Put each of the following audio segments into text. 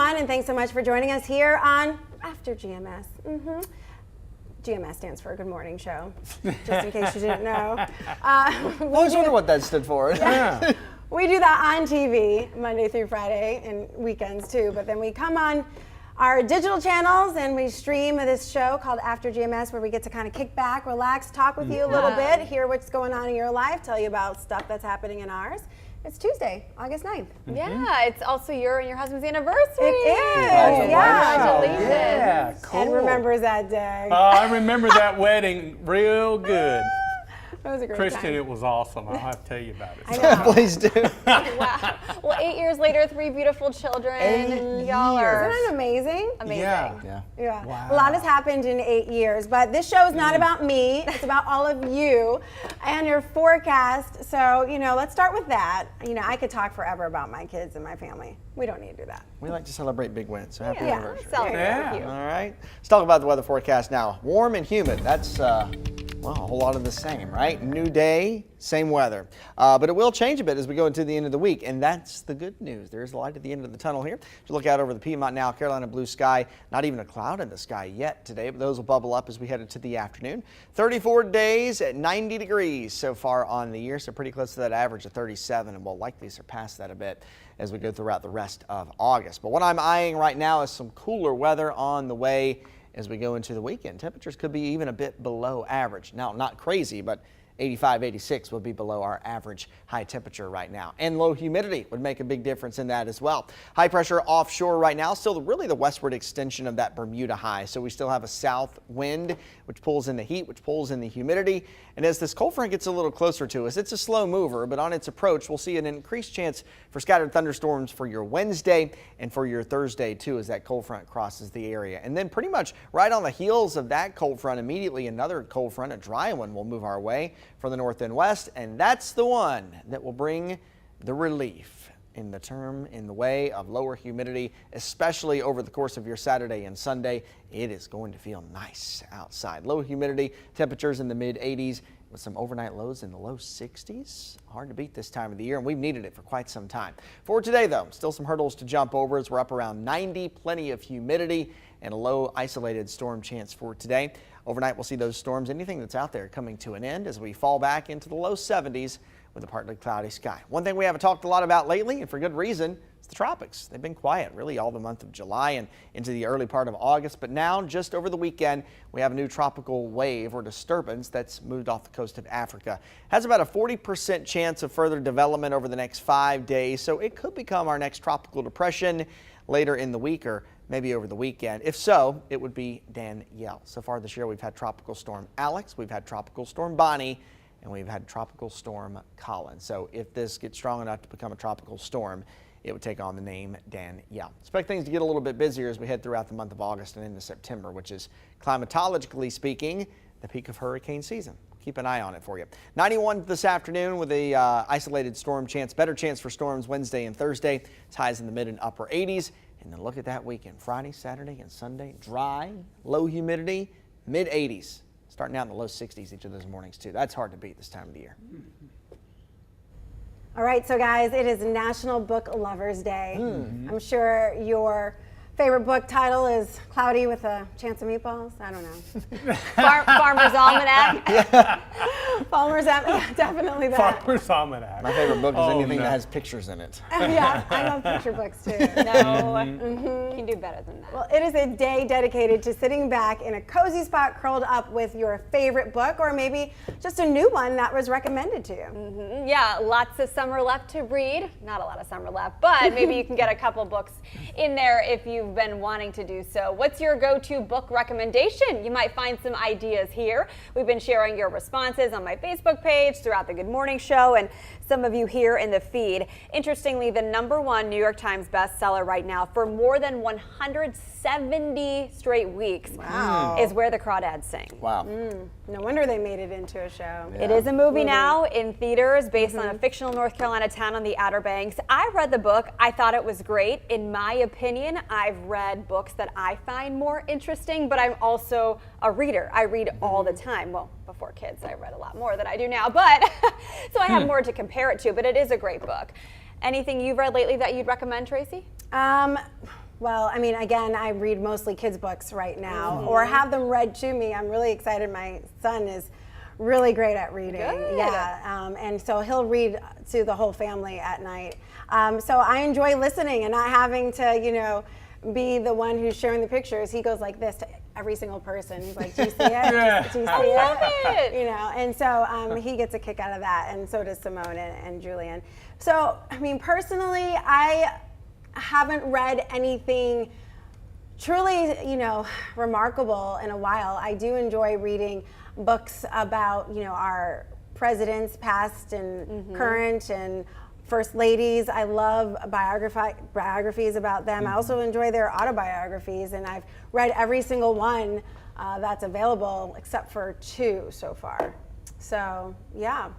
everyone, and thanks so much for joining us here on After GMS. GMS stands for Good Morning Show, just in case you didn't know. I was wondering what that stood for. Yeah. We do that on TV Monday through Friday and weekends too, but then we come on our digital channels and we stream this show called After GMS, where we get to kind of kick back, relax, talk with you a little bit, hear what's going on in your life, tell you about stuff that's happening in ours. It's Tuesday, August 9th. Yeah, it's also your and your husband's anniversary. It is. Congratulations. Yeah, cool. Ed remembers that day. I remember that wedding real good. That was a great Christian, time. it was awesome. I'll have to tell you about it. I know. Please do. Wow. Well, 8 years later, 3 beautiful children. 8 Y'all are Isn't that amazing? amazing. Yeah. Yeah. Wow. A lot has happened in 8 years, but this show is not about me. It's about all of you and your forecast. So, let's start with that. I could talk forever about my kids and my family. We don't need to do that. We like to celebrate big wins, so happy Yeah, anniversary. celebrate Yeah. with you. All right, let's talk about the weather forecast now. Warm and humid, that's well, a whole lot of the same, right? New day, same weather. But it will change a bit as we go into the end of the week, and that's the good news. There's a light at the end of the tunnel here. As you look out over the Piedmont now, Carolina blue sky, not even a cloud in the sky yet today, but those will bubble up as we head into the afternoon. 34 days at 90 degrees so far on the year, so pretty close to that average of 37, and we'll likely surpass that a bit as we go throughout the rest of August. But what I'm eyeing right now is some cooler weather on the way as we go into the weekend. Temperatures could be even a bit below average. Now, not crazy, but 85, 86 would be below our average high temperature right now. And low humidity would make a big difference in that as well. High pressure offshore right now, still really the westward extension of that Bermuda high. So we still have a south wind, which pulls in the heat, which pulls in the humidity. And as this cold front gets a little closer to us, it's a slow mover, but on its approach, we'll see an increased chance for scattered thunderstorms for your Wednesday and for your Thursday too, as that cold front crosses the area. And then pretty much right on the heels of that cold front, immediately another cold front, a dry one, will move our way from the north and west, and that's the one that will bring the relief in the way of lower humidity, especially over the course of your Saturday and Sunday. It is going to feel nice outside. Low humidity, temperatures in the mid 80s with some overnight lows in the low 60s. Hard to beat this time of the year, and we've needed it for quite some time. For today, though, still some hurdles to jump over as we're up around 90, plenty of humidity, and a low isolated storm chance for today. Overnight, we'll see those storms, anything that's out there, coming to an end as we fall back into the low 70s with a partly cloudy sky. One thing we haven't talked a lot about lately, and for good reason, is the tropics. They've been quiet really all the month of July and into the early part of August, but now just over the weekend, we have a new tropical wave or disturbance that's moved off the coast of Africa. Has about a 40% chance of further development over the next 5 days, so it could become our next tropical depression later in the week or maybe over the weekend. If so, it would be Danielle. So far this year, we've had Tropical Storm Alex, we've had Tropical Storm Bonnie, and we've had Tropical Storm Colin. So if this gets strong enough to become a tropical storm, it would take on the name Danielle. Expect things to get a little bit busier as we head throughout the month of August and into September, which is climatologically speaking, the peak of hurricane season. Keep an eye on it for you. 91 this afternoon with a isolated storm chance, better chance for storms Wednesday and Thursday. It's highs in the mid and upper 80s. And then look at that weekend, Friday, Saturday, and Sunday. Dry, low humidity, mid 80s. Starting out in the low 60s each of those mornings too. That's hard to beat this time of the year. All right, so guys, it is National Book Lovers Day. I'm sure your favorite book title is Cloudy with a Chance of Meatballs. I don't know. Farmer's Almanac. Farmer's Almanac, definitely that. Farmer's Almanac. My favorite book is anything no. that has pictures in it. Yeah, I love picture books too. No, you can do better than that. Well, it is a day dedicated to sitting back in a cozy spot curled up with your favorite book, or maybe just a new one that was recommended to you. Yeah, lots of summer left to read. Not a lot of summer left, but maybe you can get a couple books in there if you've been wanting to do so. What's your go-to book recommendation? You might find some ideas here. We've been sharing your responses on my Facebook page, throughout the Good Morning Show, and some of you here in the feed. Interestingly, the #1 New York Times bestseller right now for more than 170 straight weeks is Where the Crawdads Sing. Wow. No wonder they made it into a show. It is a movie now in theaters based on a fictional North Carolina town on the Outer Banks. I read the book. I thought it was great. In my opinion, I've read books that I find more interesting, but I'm also a reader. I read all the time. Well, before kids, I read a lot more than I do now, but so I have more to compare it to, but it is a great book. Anything you've read lately that you'd recommend, Tracy? Well, I mean, again, I read mostly kids' books right now, or have them read to me. I'm really excited. My son is really great at reading. Good. Yeah, and so he'll read to the whole family at night. So I enjoy listening and not having to, be the one who's sharing the pictures. He goes like this to every single person. He's like, "Do you see it? Do you see it?" And so he gets a kick out of that, and so does Simone and Julian. So, I mean, personally, I haven't read anything truly, remarkable in a while. I do enjoy reading books about, our presidents, past and current, and first ladies. I love biographies about them. I also enjoy their autobiographies, and I've read every single one that's available except for 2 so far. So, yeah.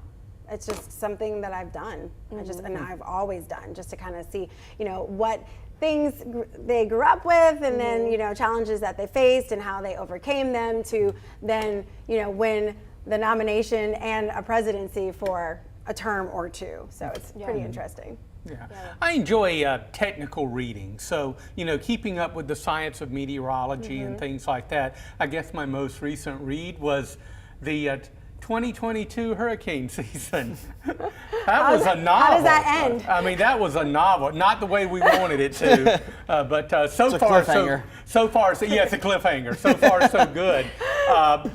It's just something that I've done. And I've always done, just to kind of see, what things they grew up with, and then, challenges that they faced and how they overcame them to then, win the nomination and a presidency for a term or 2. So it's pretty interesting. Yeah. I enjoy technical reading. So, keeping up with the science of meteorology and things like that. I guess my most recent read was the 2022 hurricane season. That was a novel. How does that end? I mean, that was a novel, not the way we wanted it to. But so it's a far, cliffhanger. so far, yeah, it's a cliffhanger. So far, so good.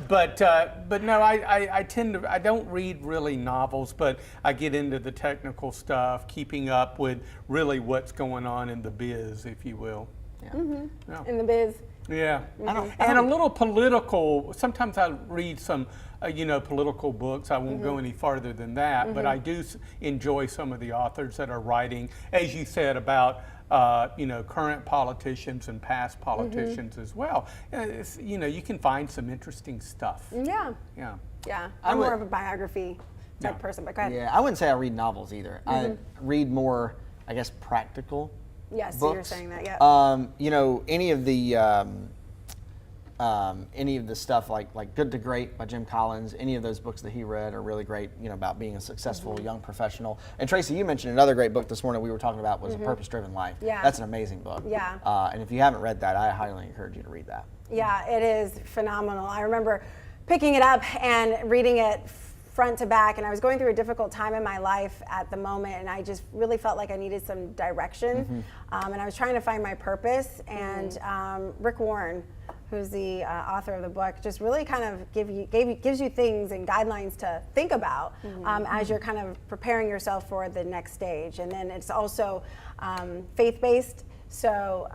But no, I don't read really novels, but I get into the technical stuff, keeping up with really what's going on in the biz, if you will. Yeah. Yeah. In the biz. Yeah, and a little political. Sometimes I read some, political books. I won't go any farther than that, but I do enjoy some of the authors that are writing, as you said, about current politicians and past politicians as well. You can find some interesting stuff. Yeah. Yeah. Yeah. I'm more of a biography type person, but go ahead. Yeah, I wouldn't say I read novels either. I read more, I guess, practical. Yes, books. so you're saying that, yeah. Any of the stuff like Good to Great by Jim Collins, any of those books that he read are really great, about being a successful young professional. And Tracy, you mentioned another great book this morning we were talking about was A Purpose-Driven Life. Yeah. That's an amazing book. Yeah. And if you haven't read that, I highly encourage you to read that. Yeah, it is phenomenal. I remember picking it up and reading it front to back, and I was going through a difficult time in my life at the moment, and I just really felt like I needed some direction, and I was trying to find my purpose, and Rick Warren, who's the author of the book, just really kind of gives you things and guidelines to think about as you're kind of preparing yourself for the next stage. And then it's also faith-based, so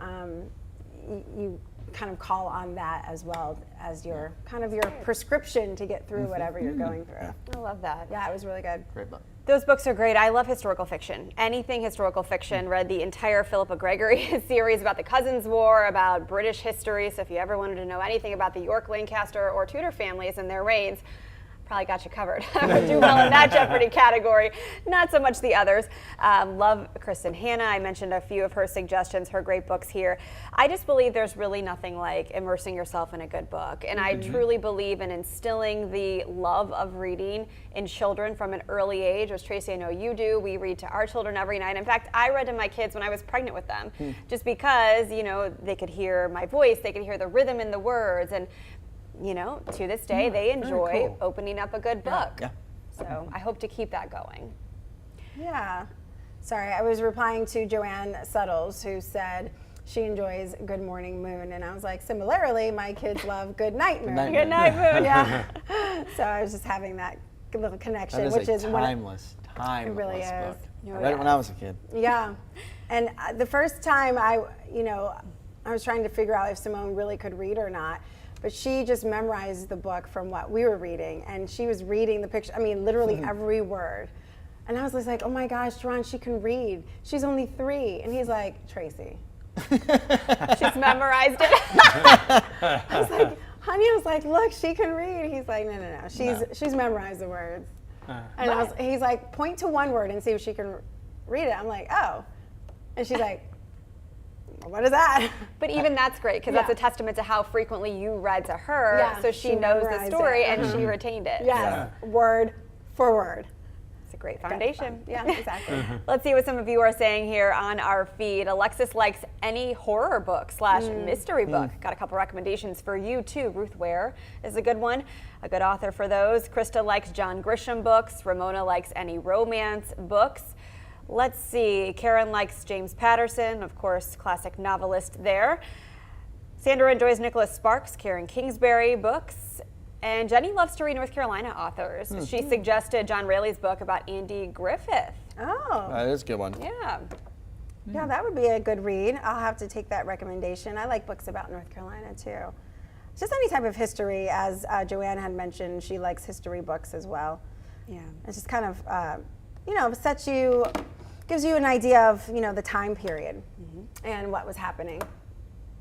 you kind of call on that as well as your kind of your prescription to get through whatever you're going through. I love that. Yeah, it was really good. Great book. Those books are great. I love historical fiction. Anything historical fiction. Read the entire Philippa Gregory series about the Cousins War, about British history. So if you ever wanted to know anything about the York, Lancaster, or Tudor families and their reigns, probably got you covered. I would do well in that Jeopardy category, not so much the others. Love Kristen Hanna. I mentioned a few of her suggestions, her great books here. I just believe there's really nothing like immersing yourself in a good book. And I truly believe in instilling the love of reading in children from an early age, which Tracy, I know you do. We read to our children every night. In fact, I read to my kids when I was pregnant with them, just because, they could hear my voice, they could hear the rhythm in the words, and to this day, they enjoy cool. opening up a good book. Yeah. So I hope to keep that going. Yeah. Sorry, I was replying to Joanne Suttles, who said she enjoys Good Morning Moon, and I was like, similarly, my kids love Good Night Moon. Good Night Moon. Yeah. So I was just having that good little connection, That is which a is timeless really is. book. Oh, I read it when I was a kid. Yeah. And the first time I was trying to figure out if Simone really could read or not. But she just memorized the book from what we were reading, and she was reading the picture. I mean, literally every word. And I was just like, "Oh my gosh, Jerron, she can read. She's only 3." And he's like, "Tracy." She's memorized it. I was like, "Honey," I was like, "Look, she can read." He's like, "No. She's memorized the words." And he's like, "Point to one word and see if she can read it." I'm like, "Oh." And she's like, "What is that?" But even that's great, because that's a testament to how frequently you read to her, so she knows the memorized story it. and she retained it. Yes, word for word. a great foundation. Yeah, exactly. Let's see what some of you are saying here on our feed. Alexis likes any horror book / mystery book. Got a couple recommendations for you too. Ruth Ware is a good one, a good author for those. Krista likes John Grisham books. Ramona likes any romance books. Let's see, Karen likes James Patterson, of course, classic novelist there. Sandra enjoys Nicholas Sparks, Karen Kingsbury books. And Jenny loves to read North Carolina authors. She suggested John Rayleigh's book about Andy Griffith. Oh. That is a good one. Yeah. Yeah, that would be a good read. I'll have to take that recommendation. I like books about North Carolina too. Just any type of history, as Joanne had mentioned, she likes history books as well. Yeah. It's just kind of, gives you an idea of, the time period and what was happening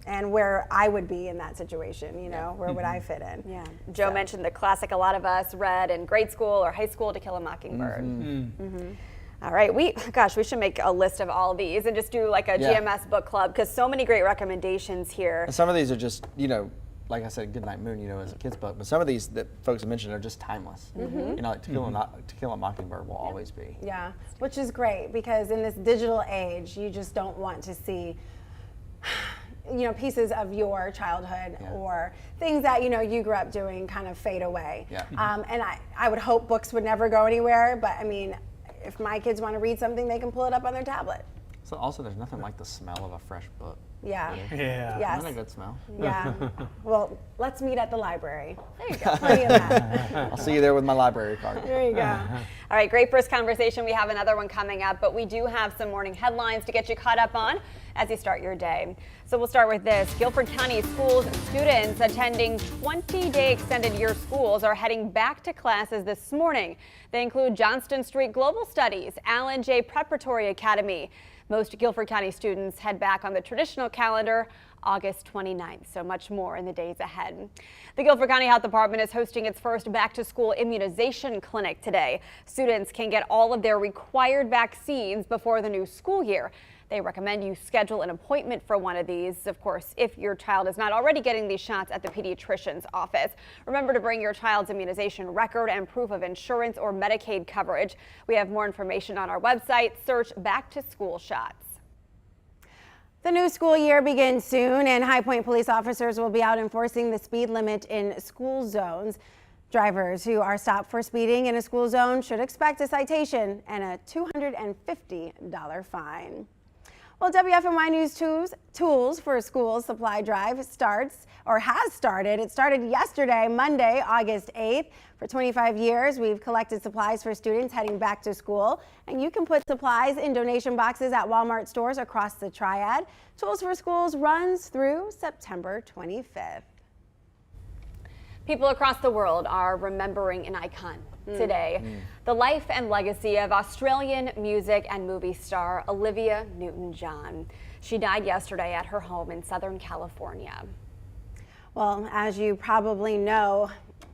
and where I would be in that situation, where would I fit in? Yeah. Joe mentioned the classic a lot of us read in grade school or high school, To Kill a Mockingbird. All right, we should make a list of all of these and just do like a GMS book club, because so many great recommendations here. And some of these are just, like I said, Goodnight Moon, as a kid's book, but some of these that folks have mentioned are just timeless. Like To Kill a Mockingbird will always be. Yeah, which is great, because in this digital age, you just don't want to see, pieces of your childhood or things that, you grew up doing kind of fade away. Yeah. And I would hope books would never go anywhere, but I mean, if my kids want to read something, they can pull it up on their tablet. So also, there's nothing like the smell of a fresh book. Yeah. Yeah. Yes. Isn't that a good smell? Yeah. Well, let's meet at the library. There you go. Plenty of that. I'll see you there with my library card. There you go. All right, great first conversation. We have another one coming up, but we do have some morning headlines to get you caught up on as you start your day. So we'll start with this. Guilford County schools students attending 20-day extended year schools are heading back to classes this morning. They include Johnston Street Global Studies, Allen J. Preparatory Academy. Most Guilford County students head back on the traditional calendar August 29th, so much more in the days ahead. The Guilford County Health Department is hosting its first back-to-school immunization clinic today. Students can get all of their required vaccines before the new school year. They recommend you schedule an appointment for one of these, of course, if your child is not already getting these shots at the pediatrician's office. Remember to bring your child's immunization record and proof of insurance or Medicaid coverage. We have more information on our website. Search Back to School Shots. The new school year begins soon, and High Point police officers will be out enforcing the speed limit in school zones. Drivers who are stopped for speeding in a school zone should expect a citation and a $250 fine. Well, WFMY News Tools for Schools Supply Drive has started. It started yesterday, Monday, August 8th. For 25 years, we've collected supplies for students heading back to school, and you can put supplies in donation boxes at Walmart stores across the Triad. Tools for Schools runs through September 25th. People across the world are remembering an icon today. The life and legacy of Australian music and movie star Olivia Newton-John. She died yesterday at her home in Southern California. Well, as you probably know,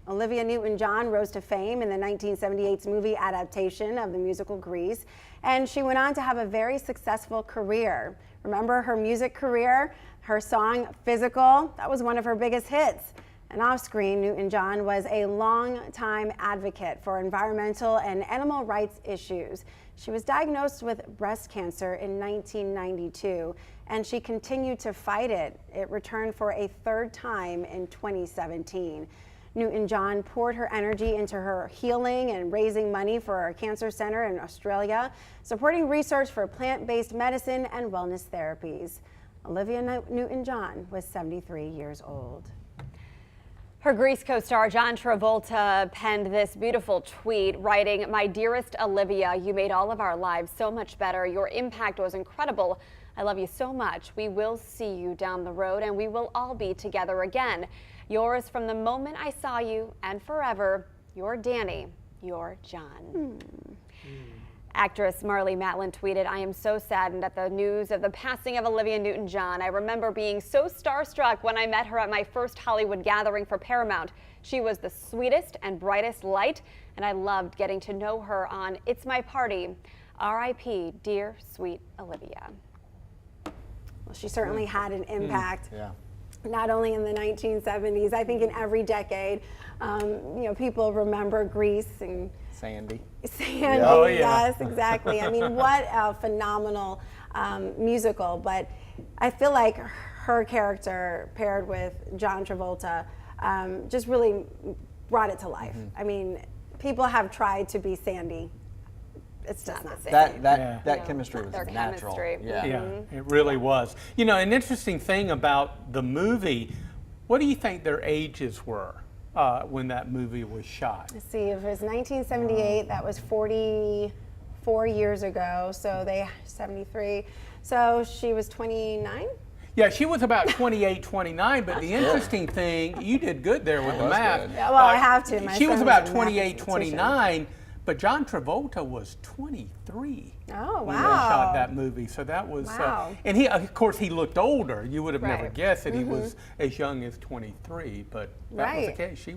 Olivia Newton-John rose to fame in the 1978 movie adaptation of the musical Grease, and she went on to have a very successful career. Remember her music career? Her song Physical, that was one of her biggest hits. And off-screen, Newton-John was a long-time advocate for environmental and animal rights issues. She was diagnosed with breast cancer in 1992, and she continued to fight it. It returned for a third time in 2017. Newton-John poured her energy into her healing and raising money for a cancer center in Australia, supporting research for plant-based medicine and wellness therapies. Olivia Newton-John was 73 years old. Her Grease co-star John Travolta penned this beautiful tweet, writing, "My dearest Olivia, you made all of our lives so much better. Your impact was incredible. I love you so much. We will see you down the road, and we will all be together again. Yours from the moment I saw you and forever, your Danny, your John." Actress Marlee Matlin tweeted, "I am so saddened at the news of the passing of Olivia Newton-John. I remember being so starstruck when I met her at my first Hollywood gathering for Paramount. She was the sweetest and brightest light, and I loved getting to know her on It's My Party. R.I.P. dear, sweet Olivia." Well, she certainly had an impact. Yeah. not only in the 1970s, I think in every decade. People remember Grease and Sandy. Sandy, Oh, yeah. yes, exactly. I mean, what a phenomenal musical. But I feel like her character paired with John Travolta just really brought it to life. I mean, people have tried to be Sandy. It's just not the same. That chemistry was Their natural. chemistry. Yeah. Yeah, it really was. You know, an interesting thing about the movie, what do you think their ages were when that movie was shot? Let's see, if it was 1978, that was 44 years ago. So 73. So she was 29? Yeah, she was about 28, 29, but the interesting thing, you did good there with the was math. good. Yeah, well, I have to. My She was son about a 28, mathematician. 29, but John Travolta was 23. Oh, When they shot wow. that movie, so that was, Wow. and he, of course, he looked older. You would have never Right. guessed that he was as young as 23, but that was the Right. case. She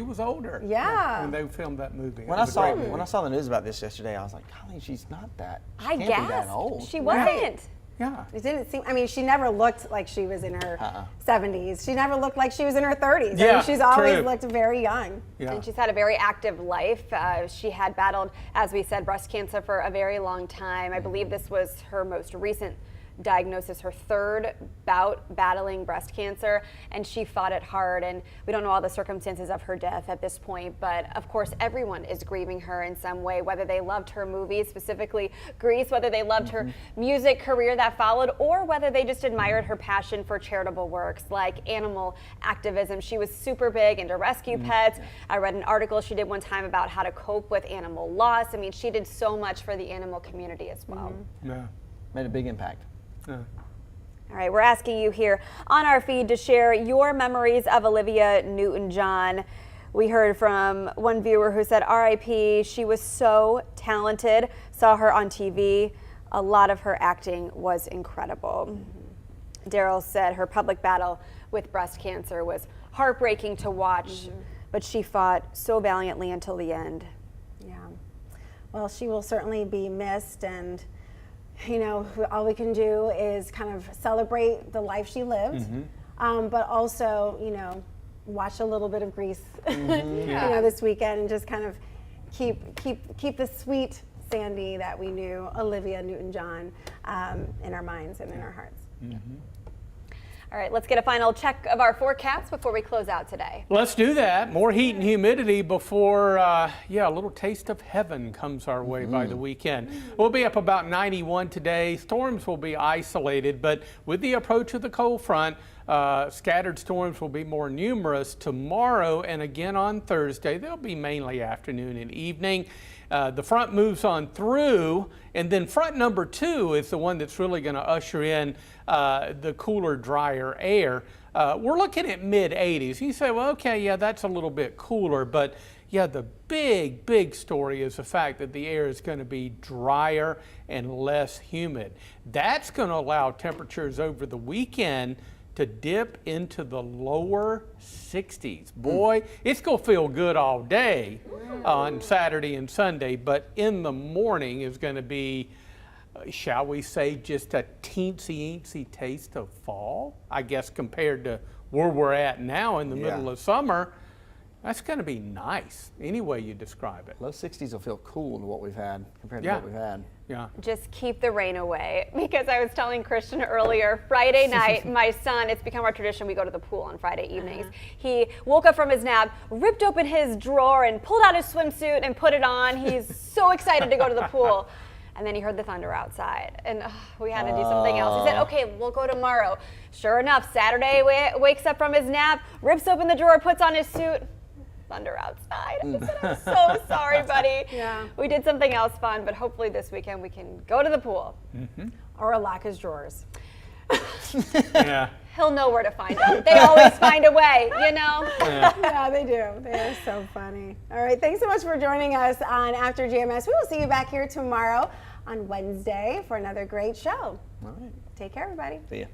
was older. Yeah. When they filmed that movie. It When I was a great saw movie. when I saw the news about this yesterday, I was like, golly, she's not that. She I can't guess be that old. she wasn't. Yeah. It didn't seem, I mean, she never looked like she was in her 70s. She never looked like she was in her 30s. I Yeah, mean, she's always true. looked very young. Yeah. And she's had a very active life. She had battled, as we said, breast cancer for a very long time. I believe this was her most recent diagnosis, her third bout battling breast cancer, and she fought it hard. And we don't know all the circumstances of her death at this point, but of course everyone is grieving her in some way, whether they loved her movies, specifically Grease, whether they loved her music career that followed, or whether they just admired her passion for charitable works like animal activism. She was super big into rescue pets. I read an article she did one time about how to cope with animal loss. I mean, she did so much for the animal community as well. Yeah. Made a big impact. Yeah. All right, we're asking you here on our feed to share your memories of Olivia Newton-John. We heard from one viewer who said, RIP, she was so talented, saw her on TV. A lot of her acting was incredible. Daryl said her public battle with breast cancer was heartbreaking to watch, but she fought so valiantly until the end. Yeah. Well, she will certainly be missed, and all we can do is kind of celebrate the life she lived, but also, watch a little bit of Grease, this weekend, and just kind of keep the sweet Sandy that we knew, Olivia Newton-John, in our minds and in our hearts. All right, let's get a final check of our forecast before we close out today. Let's do that. More heat and humidity before, a little taste of heaven comes our way by the weekend. We'll be up about 91 today. Storms will be isolated, but with the approach of the cold front, scattered storms will be more numerous tomorrow and again on Thursday. They'll be mainly afternoon and evening. The front moves on through, and then front number 2 is the one that's really going to usher in the cooler, drier air. We're looking at mid-80s. You say, well, okay, yeah, that's a little bit cooler, but yeah, the big story is the fact that the air is going to be drier and less humid. That's going to allow temperatures over the weekend to dip into the lower 60s. Boy, it's going to feel good all day on Saturday and Sunday, but in the morning is going to be, shall we say, just a teensy taste of fall, I guess, compared to where we're at now in the middle of summer. That's going to be nice, any way you describe it. Low 60s will feel cool to what we've had compared to what we've had. Yeah. Just keep the rain away, because I was telling Christian earlier, Friday night, my son, it's become our tradition, we go to the pool on Friday evenings. He woke up from his nap, ripped open his drawer and pulled out his swimsuit and put it on. He's so excited to go to the pool. And then he heard the thunder outside, and we had to do something else. He said, okay, we'll go tomorrow. Sure enough, Saturday wakes up from his nap, rips open the drawer, puts on his suit. Thunder outside. I said, I'm so sorry, buddy. Yeah. We did something else fun, but hopefully this weekend we can go to the pool. Or lock his drawers. Yeah. He'll know where to find them. They always find a way, Yeah, they do. They are so funny. All right, thanks so much for joining us on After GMS. We will see you back here tomorrow on Wednesday for another great show. All right. Take care, everybody. See ya.